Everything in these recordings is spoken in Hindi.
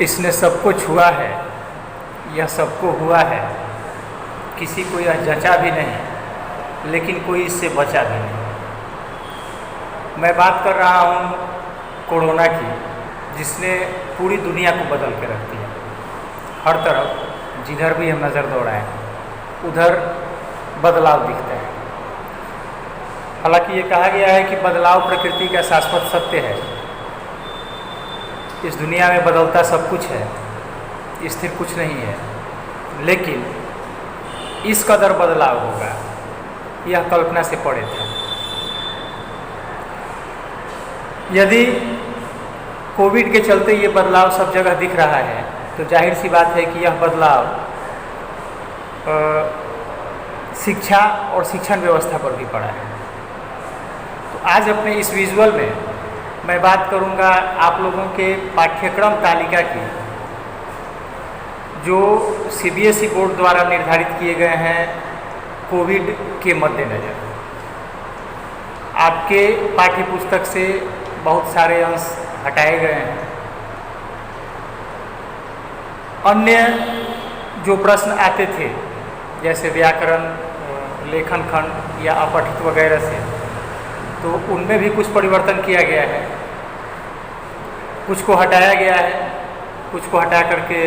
इसने सबको छुआ है, यह सबको हुआ है, किसी को यह जचा भी नहीं, लेकिन कोई इससे बचा भी नहीं। मैं बात कर रहा हूँ कोरोना की, जिसने पूरी दुनिया को बदल के रख दिया। हर तरफ जिधर भी हम नज़र दौड़ाएं उधर बदलाव दिखता है। हालांकि ये कहा गया है कि बदलाव प्रकृति का शाश्वत सत्य है। इस दुनिया में बदलता सब कुछ है, स्थिर कुछ नहीं है, लेकिन इस कदर बदलाव होगा यह कल्पना से परे था। यदि कोविड के चलते ये बदलाव सब जगह दिख रहा है तो जाहिर सी बात है कि यह बदलाव शिक्षा और शिक्षण व्यवस्था पर भी पड़ा है। तो आज अपने इस विजुअल में मैं बात करूंगा आप लोगों के पाठ्यक्रम तालिका की, जो सीबीएसई बोर्ड द्वारा निर्धारित किए गए हैं कोविड के मद्देनज़र। आपके पाठ्य पुस्तक से बहुत सारे अंश हटाए गए हैं। अन्य जो प्रश्न आते थे जैसे व्याकरण, लेखन खंड या अपठित वगैरह से, तो उनमें भी कुछ परिवर्तन किया गया है। कुछ को हटाया गया है, कुछ को हटा करके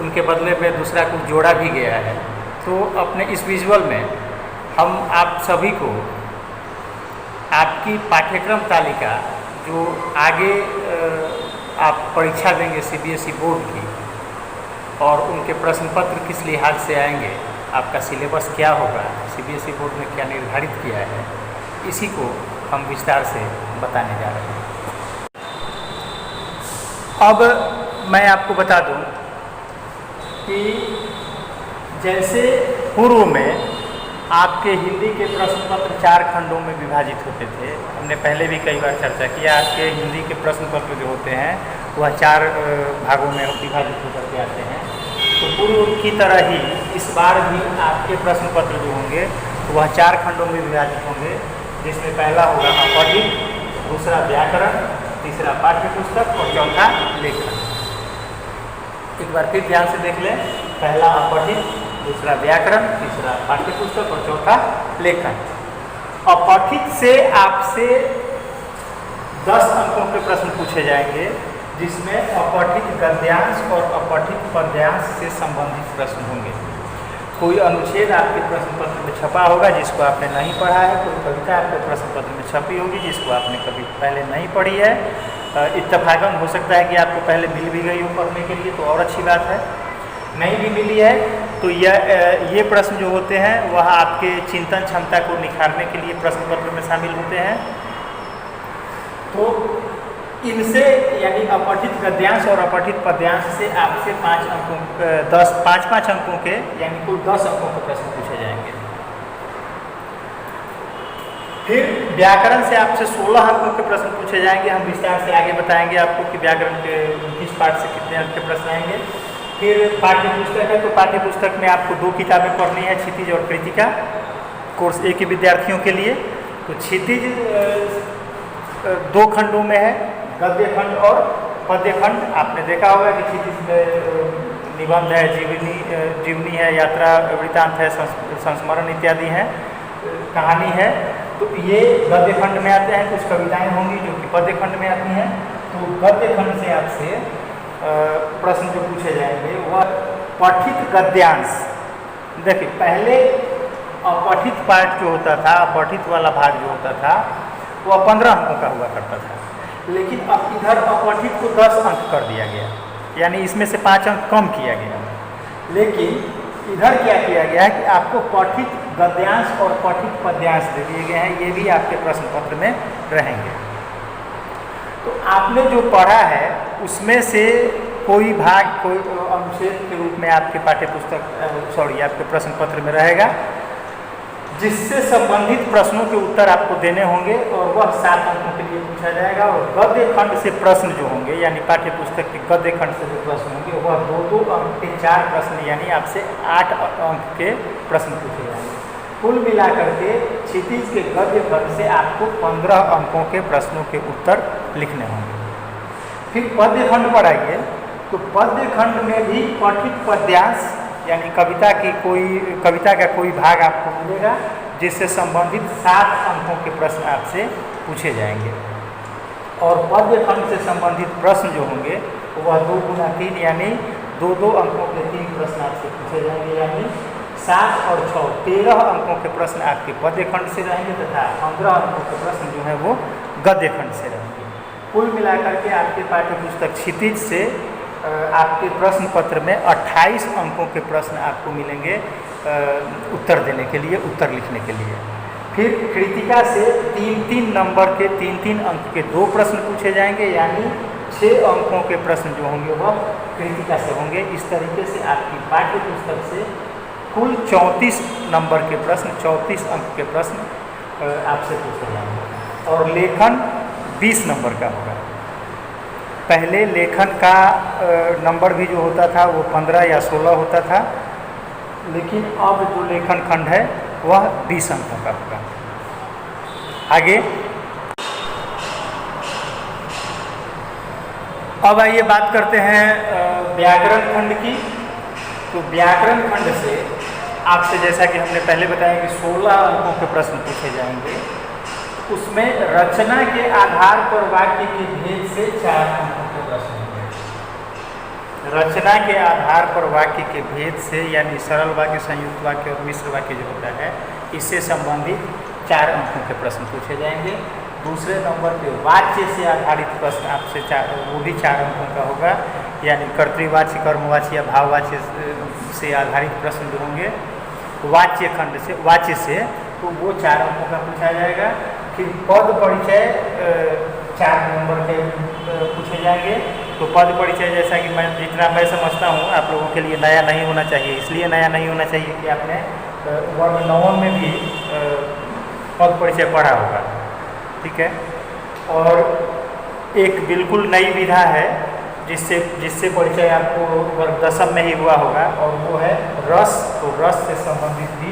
उनके बदले में दूसरा कुछ जोड़ा भी गया है। तो अपने इस विजुअल में हम आप सभी को आपकी पाठ्यक्रम तालिका जो आगे आप परीक्षा देंगे सीबीएसई बोर्ड की, और उनके प्रश्न पत्र किस लिहाज से आएंगे, आपका सिलेबस क्या होगा, सीबीएसई बोर्ड ने क्या निर्धारित किया है, इसी को हम विस्तार से बताने जा रहे हैं। अब मैं आपको बता दूं कि जैसे पूर्व में आपके हिंदी के प्रश्न पत्र 4 खंडों में विभाजित होते थे, हमने पहले भी कई बार चर्चा किया। आपके हिंदी के प्रश्न पत्र जो होते हैं वह 4 भागों में विभाजित होकर के आते हैं। तो पूर्व की तरह ही इस बार भी आपके प्रश्न पत्र जो होंगे वह 4 खंडों में विभाजित होंगे, जिसमें पहला होगा अपठित, दूसरा व्याकरण, तीसरा पाठ्य पुस्तक और चौथा लेखन। एक बार फिर ध्यान से देख लें, पहला अपठित, दूसरा व्याकरण, तीसरा पाठ्य पुस्तक और चौथा लेखन। अपठित से आपसे 10 अंकों के प्रश्न पूछे जाएंगे, जिसमें अपठित गद्यांश और अपठित पद्यांश से संबंधित प्रश्न होंगे। कोई अनुच्छेद आपके प्रश्न पत्र में छपा होगा जिसको आपने नहीं पढ़ा है, कोई कविता आपके प्रश्न पत्र में छपी होगी जिसको आपने कभी पहले नहीं पढ़ी है। इत्तेफाकन हो सकता है कि आपको पहले मिल भी गई हो पढ़ने के लिए, तो और अच्छी बात है। नहीं भी मिली है तो ये प्रश्न जो होते हैं वह आपके चिंतन क्षमता को निखारने के लिए प्रश्न पत्र में शामिल होते हैं। तो इनसे यानी अपठित गद्यांश और अपठित पद्यांश से आपसे 5 अंकों के यानी कुल 10 अंकों के प्रश्न पूछे जाएंगे। फिर व्याकरण से आपसे 16 अंकों के प्रश्न पूछे जाएंगे। हम विस्तार से आगे बताएंगे आपको कि व्याकरण के किस पाठ से कितने अंक के प्रश्न आएंगे। फिर पाठ्य पुस्तक है, तो पाठ्य पुस्तक में आपको 2 किताबें पढ़नी है, क्षितिज और कृतिका, कोर्स ए के विद्यार्थियों के लिए। तो क्षितिज 2 खंडों में है, गद्य खंड और पद्य खंड। आपने देखा होगा कि क्षितिज में निबंध है, जीवनी है, यात्रा वृत्तांत है, संस्मरण इत्यादि हैं, कहानी है। तो ये गद्य खंड में आते हैं। कुछ कविताएं होंगी जो कि पद्य खंड में आती हैं। तो गद्य खंड से आपसे प्रश्न जो पूछे जाएंगे वह पठित गद्यांश। देखिए, पहले अपठित पार्ट जो होता था, अपठित वाला भाग जो होता था वह 15 अंकों का हुआ करता था, लेकिन अब इधर अपठित को 10 अंक कर दिया गया, यानी इसमें से 5 अंक कम किया गया। लेकिन इधर क्या किया गया है कि आपको पठित गद्यांश और पठित पद्यांश दे दिए गए हैं, ये भी आपके प्रश्न पत्र में रहेंगे। तो आपने जो पढ़ा है उसमें से कोई भाग, कोई अनुच्छेद के रूप में आपके आपके प्रश्न पत्र में रहेगा, जिससे संबंधित प्रश्नों के उत्तर आपको देने होंगे, और वह 7 अंकों के लिए पूछा जाएगा। और गद्य खंड से प्रश्न जो होंगे, यानी पाठ्य पुस्तक के गद्य खंड से जो प्रश्न होंगे वह 2-2 अंक के 4 प्रश्न, यानी आपसे 8 अंक के प्रश्न पूछे जाएंगे। कुल मिलाकर के क्षितिज के गद्य खंड से आपको 15 अंकों के प्रश्नों के उत्तर लिखने होंगे। फिर पद्य खंड पर आइए, तो पद्य खंड में भी पठित पद्यांश यानी कविता का कोई भाग आपको मिलेगा, जिससे संबंधित 7 अंकों के प्रश्न आपसे पूछे जाएंगे। और पद्य खंड से संबंधित प्रश्न जो होंगे वह 2 गुना 3 यानी 2-2 अंकों के 3 प्रश्न आपसे पूछे जाएंगे, यानी 7 और 6 13 अंकों के प्रश्न आपके पद्य खंड से रहेंगे तथा 15 अंकों के प्रश्न जो है वो गद्य खंड से रहेंगे। कुल मिलाकर के आपके पाठ्य पुस्तक क्षितिज से आपके प्रश्न पत्र में 28 अंकों के प्रश्न आपको मिलेंगे उत्तर देने के लिए, उत्तर लिखने के लिए। फिर कृतिका से 3-3 नंबर के 3-3 अंक के 2 प्रश्न पूछे जाएंगे, यानी 6 अंकों के प्रश्न जो होंगे वह कृतिका से होंगे। इस तरीके से आपकी पाठ्य पुस्तक से कुल 34 नंबर के प्रश्न, 34 अंक के प्रश्न आपसे पूछे जाएंगे। और लेखन 20 नंबर का होगा। पहले लेखन का नंबर भी जो होता था वो 15 या 16 होता था, लेकिन अब जो लेखन खंड है वह 20 अंकों का होगा। आगे अब आइए बात करते हैं व्याकरण खंड की। तो व्याकरण खंड से आपसे, जैसा कि हमने पहले बताया कि 16 अंकों के प्रश्न पूछे जाएंगे, उसमें रचना के आधार पर वाक्य के भेद से 4 अंकों के प्रश्न होंगे। रचना के आधार पर वाक्य के भेद से, यानी सरल वाक्य, संयुक्त वाक्य और मिश्र वाक्य जो होता है, इससे संबंधित 4 अंकों के प्रश्न पूछे जाएंगे। दूसरे नंबर पे वाच्य से आधारित प्रश्न आपसे वो भी 4 अंकों का होगा, यानी कर्तृवाच्य, कर्मवाच्य या भाववाच्य से आधारित प्रश्न जो होंगे वाच्य खंड से, वाच्य से, तो वो 4 अंकों का पूछा जाएगा। फिर पद परिचय 4 नंबर के पूछे जाएंगे। तो पद परिचय, जैसा कि जितना मैं समझता हूँ आप लोगों के लिए नया नहीं होना चाहिए, इसलिए नया नहीं होना चाहिए कि आपने वर्ग 9 में भी पद परिचय पढ़ा होगा, ठीक है। और एक बिल्कुल नई विधा है जिससे परिचय आपको वर्ग 10 में ही हुआ होगा, और वो है रस। तो रस से संबंधित भी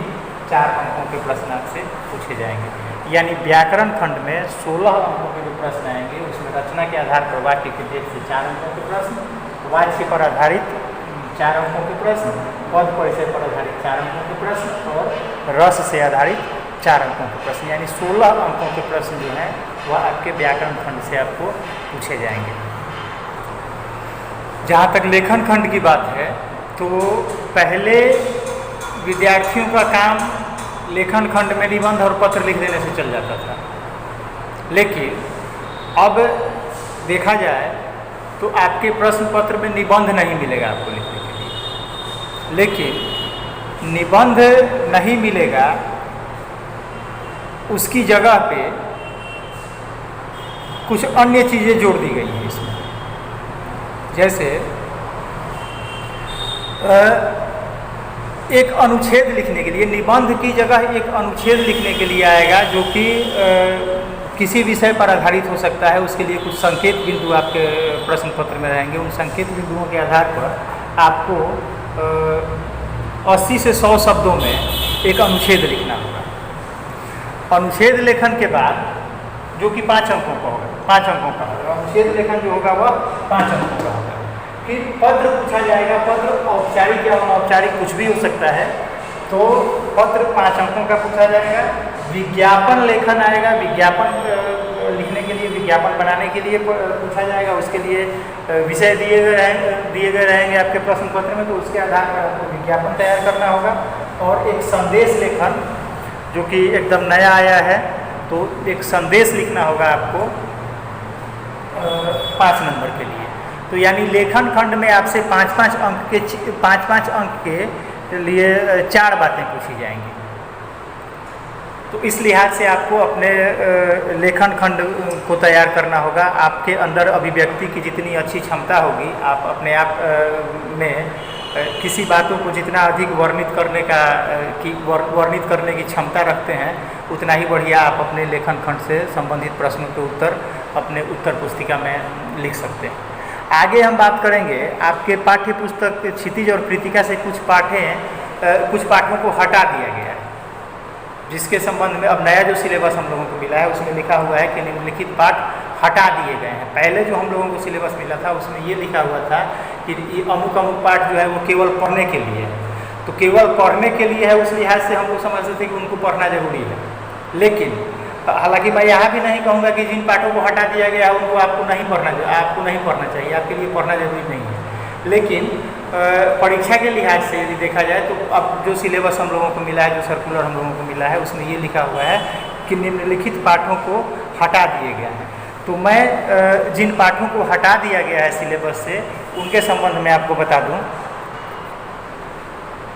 4 अंकों के प्रश्न आपसे पूछे जाएंगे। यानी व्याकरण खंड में 16 अंकों के जो प्रश्न आएंगे उसमें रचना के आधार पर वाक्य के भेद से 4 अंकों के प्रश्न, वाच्य पर आधारित 4 अंकों के प्रश्न, पद परिचय पर आधारित 4 अंकों के प्रश्न और रस से आधारित 4 अंकों के प्रश्न, यानी 16 अंकों के प्रश्न जो हैं वह आपके व्याकरण खंड से आपको पूछे जाएंगे। जहाँ तक लेखन खंड की बात है, तो पहले विद्यार्थियों का काम लेखन खंड में निबंध और पत्र लिख देने से चल जाता था, लेकिन अब देखा जाए तो आपके प्रश्न पत्र में निबंध नहीं मिलेगा आपको लिखने के लिए। लेकिन निबंध नहीं मिलेगा, उसकी जगह पे कुछ अन्य चीज़ें जोड़ दी गई हैं इसमें। जैसे एक अनुच्छेद लिखने के लिए, निबंध की जगह एक अनुच्छेद लिखने के लिए आएगा, जो कि किसी विषय पर आधारित हो सकता है। उसके लिए कुछ संकेत बिंदु आपके प्रश्न पत्र में रहेंगे। उन संकेत बिंदुओं के आधार पर आपको 80 से 100 शब्दों में एक अनुच्छेद लिखना होगा। अनुच्छेद लेखन के बाद, जो कि 5 अंकों का होगा, 5 अंकों का होगा अनुच्छेद लेखन जो होगा वह 5 अंकों का होगा। फिर पत्र पूछा जाएगा। पत्र औपचारिक या अनौपचारिक कुछ भी हो सकता है, तो पत्र 5 अंकों का पूछा जाएगा। विज्ञापन लेखन आएगा, विज्ञापन लिखने के लिए, विज्ञापन बनाने के लिए पूछा जाएगा। उसके लिए विषय दिए गए रहेंगे आपके प्रश्न पत्र में, तो उसके आधार पर आपको विज्ञापन तैयार करना होगा। और एक संदेश लेखन जो कि एकदम नया आया है, तो एक संदेश लिखना होगा आपको 5 नंबर के लिए। तो यानी लेखन खंड में आपसे 5-5 अंक के लिए 4 बातें पूछी जाएंगी। तो इस लिहाज से आपको अपने लेखन खंड को तैयार करना होगा। आपके अंदर अभिव्यक्ति की जितनी अच्छी क्षमता होगी, आप अपने आप में किसी बातों को जितना अधिक वर्णित करने की क्षमता रखते हैं, उतना ही बढ़िया आप अपने लेखन खंड से संबंधित प्रश्नों के उत्तर अपने उत्तर पुस्तिका में लिख सकते हैं। आगे हम बात करेंगे, आपके पाठ्य पुस्तक क्षितिज और कृतिका से कुछ पाठों को हटा दिया गया है, जिसके संबंध में अब नया जो सिलेबस हम लोगों को मिला है उसमें लिखा हुआ है कि निम्नलिखित पाठ हटा दिए गए हैं। पहले जो हम लोगों को सिलेबस मिला था उसमें ये लिखा हुआ था कि ये अमुक अमुक पाठ जो है वो केवल पढ़ने के लिए है, तो केवल पढ़ने के लिए है, उस लिहाज से हम लोग समझते थे कि उनको पढ़ना जरूरी है। लेकिन हालांकि मैं यहाँ भी नहीं कहूँगा कि जिन पाठों को हटा दिया गया है उनको आपको नहीं पढ़ना चाहिए, आपके लिए पढ़ना जरूरी नहीं है। लेकिन परीक्षा के लिहाज से यदि देखा जाए तो अब जो सिलेबस हम लोगों को मिला है, जो सर्कुलर हम लोगों को मिला है, उसमें ये लिखा हुआ है कि निम्नलिखित पाठों को हटा दिए गया है। तो मैं जिन पाठों को हटा दिया गया है सिलेबस से उनके संबंध में आपको बता दूं।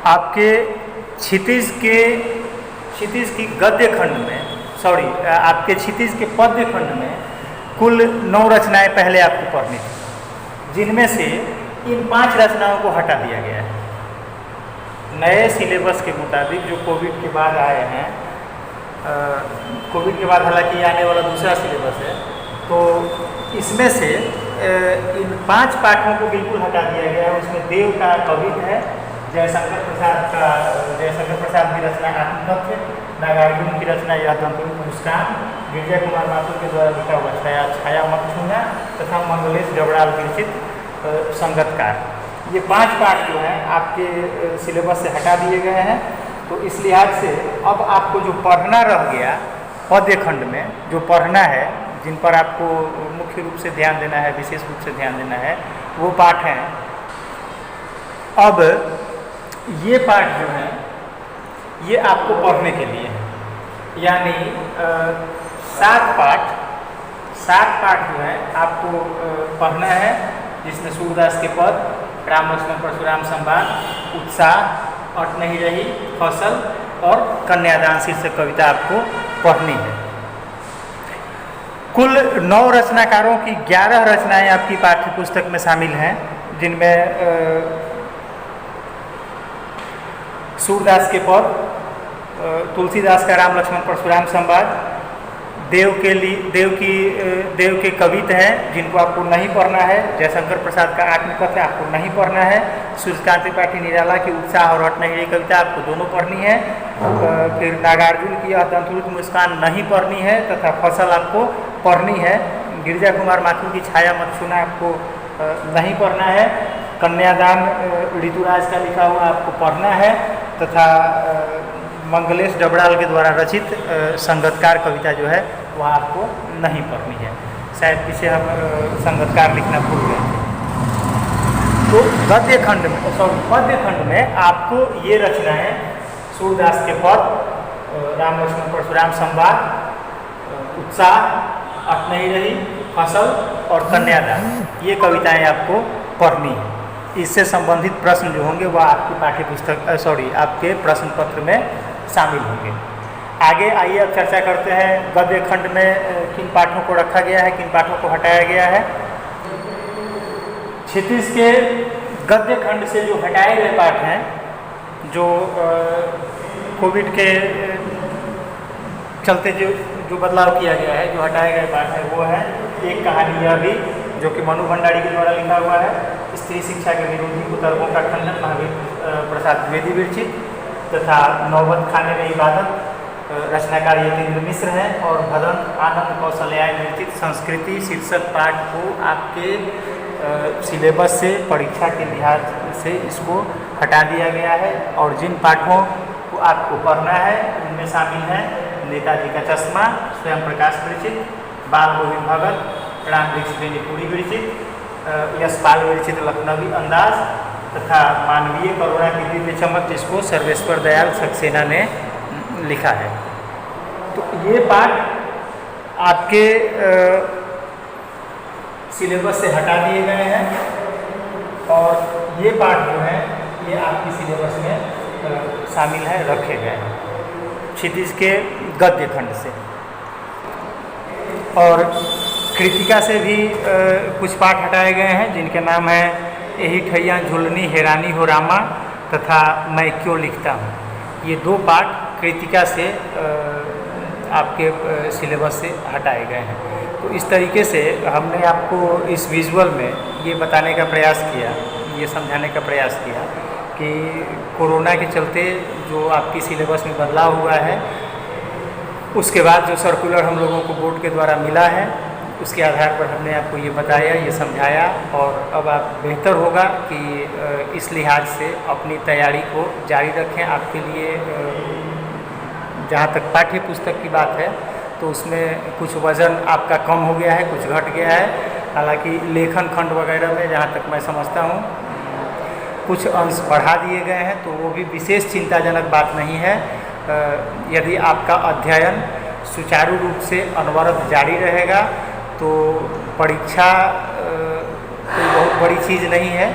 आपके क्षितिज की गद्य खंड में आपके क्षितिज के पद्य खंड में कुल 9 रचनाएं पहले आपको पढ़नी थी, जिनमें से इन 5 रचनाओं को हटा दिया गया है। नए सिलेबस के मुताबिक जो कोविड के बाद आए हैं, कोविड के बाद हालांकि आने वाला दूसरा सिलेबस है, तो इसमें से इन 5 पाठों को बिल्कुल हटा दिया गया है। उसमें देव का कवित है, जयशंकर प्रसाद की रचना आत्मतत्व, नागार्जुन की रचना यह दंतुल मुस्कान, गिरिजा कुमार माथुर के द्वारा लिखा हुआ छाया मत छूना तथा मंगलेश डबराल विरचित संगतकार। ये 5 पाठ जो हैं आपके सिलेबस से हटा दिए गए हैं। तो इस लिहाज से अब आपको जो पढ़ना रह गया पद्य खंड में, जो पढ़ना है, जिन पर आपको मुख्य रूप से ध्यान देना है, विशेष रूप से ध्यान देना है, वो पाठ हैं। अब ये पाठ जो हैं ये आपको पढ़ने के लिए है, यानी 7 पाठ जो है आपको पढ़ना है, जिसमें सूरदास के पद, राम लक्ष्मण परशुराम संवाद, उत्साह, अट नहीं रही, फसल और कन्यादान शीर्षक कविता आपको पढ़नी है। कुल 9 रचनाकारों की 11 रचनाएं आपकी पाठ्य पुस्तक में शामिल हैं, जिनमें सूरदास के पद, तुलसीदास का राम लक्ष्मण परशुराम संवाद, देव के कवित हैं जिनको आपको नहीं पढ़ना है, जयशंकर प्रसाद का आत्मकथन आपको नहीं पढ़ना है, सूर्यकांत त्रिपाठी निराला की उत्साह और अट नहीं रही कविता आपको दोनों पढ़नी है, फिर नागार्जुन की यह दंतुलित मुस्कान नहीं पढ़नी है तथा फसल आपको पढ़नी है, गिरिजा कुमार माथुर की छाया मत छूना आपको नहीं पढ़ना है, कन्यादान ऋतुराज का लिखा हुआ आपको पढ़ना है तथा मंगलेश डबराल के द्वारा रचित संगतकार कविता जो है वह आपको नहीं पढ़नी है। शायद पीछे हम संगतकार लिखना भूल गए थे। तो पद्य खंड में आपको ये रचनाएं सूरदास के पद, राम लक्ष्मण परशुराम संवाद, उत्साह, अट नहीं रही, फसल और कन्यादान, ये कविताएं आपको पढ़नी है। इससे संबंधित प्रश्न जो होंगे वह आपकी आपके प्रश्न पत्र में शामिल होंगे। आगे आइए अब चर्चा करते हैं गद्य खंड में किन पाठों को रखा गया है, किन पाठों को हटाया गया है। क्षितिज के गद्य खंड से जो हटाए गए पाठ हैं, जो कोविड के चलते जो बदलाव किया गया है, जो हटाए गए पाठ है वो है एक कहानी यह भी, जो कि मनु भंडारी के द्वारा लिखा हुआ है, स्त्री शिक्षा के विरोधी कुतर्कों का खंडन महावीर प्रसाद द्विवेदी विरचित तथा नौबत खाने में इबादत, रचनाकार यतीन्द्र मिश्र हैं, और भदंत आनंद कौशल्याय विरचित संस्कृति शीर्षक पाठ को आपके सिलेबस से परीक्षा के लिहाज से इसको हटा दिया गया है। और जिन पाठों को आपको पढ़ना है उनमें शामिल हैं नेताजी का चश्मा स्वयं प्रकाश विरचित, बाल गोविंद भगत, राम वृक्ष बेनीपुरी विरचित, यशपाल विरचित लखनवी अंदाज तथा मानवीय करुणा की दिव्य चमक, जिसको सर्वेश्वर दयाल सक्सेना ने लिखा है। तो ये पाठ आपके सिलेबस से हटा दिए गए हैं और ये पाठ जो है ये आपकी सिलेबस में शामिल है, रखे गए हैं क्षितिज के गद्य खंड से। और कृतिका से भी कुछ पाठ हटाए गए हैं, जिनके नाम हैं यही ठैया झुलनी हैरानी हो रामा तथा मैं क्यों लिखता हूँ। ये 2 पाठ कृतिका से आपके सिलेबस से हटाए गए हैं। तो इस तरीके से हमने आपको इस विजुअल में ये बताने का प्रयास किया, ये समझाने का प्रयास किया कि कोरोना के चलते जो आपकी सिलेबस में बदलाव हुआ है उसके बाद जो सर्कुलर हम लोगों को बोर्ड के द्वारा मिला है उसके आधार पर हमने आपको ये बताया, ये समझाया, और अब आप बेहतर होगा कि इस लिहाज से अपनी तैयारी को जारी रखें। आपके लिए जहाँ तक पाठ्य पुस्तक की बात है तो उसमें कुछ वज़न आपका कम हो गया है, कुछ घट गया है। हालांकि लेखन खंड वगैरह में जहाँ तक मैं समझता हूँ कुछ अंश बढ़ा दिए गए हैं, तो वो भी विशेष चिंताजनक बात नहीं है। यदि आपका अध्ययन सुचारू रूप से अनवरत जारी रहेगा तो परीक्षा कोई बहुत बड़ी चीज़ नहीं है।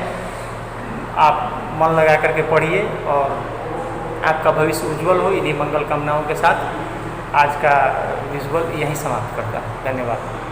आप मन लगा करके पढ़िए और आपका भविष्य उज्जवल हो। इन्हीं मंगल कामनाओं के साथ आज का विजुअल यहीं समाप्त करता है। धन्यवाद।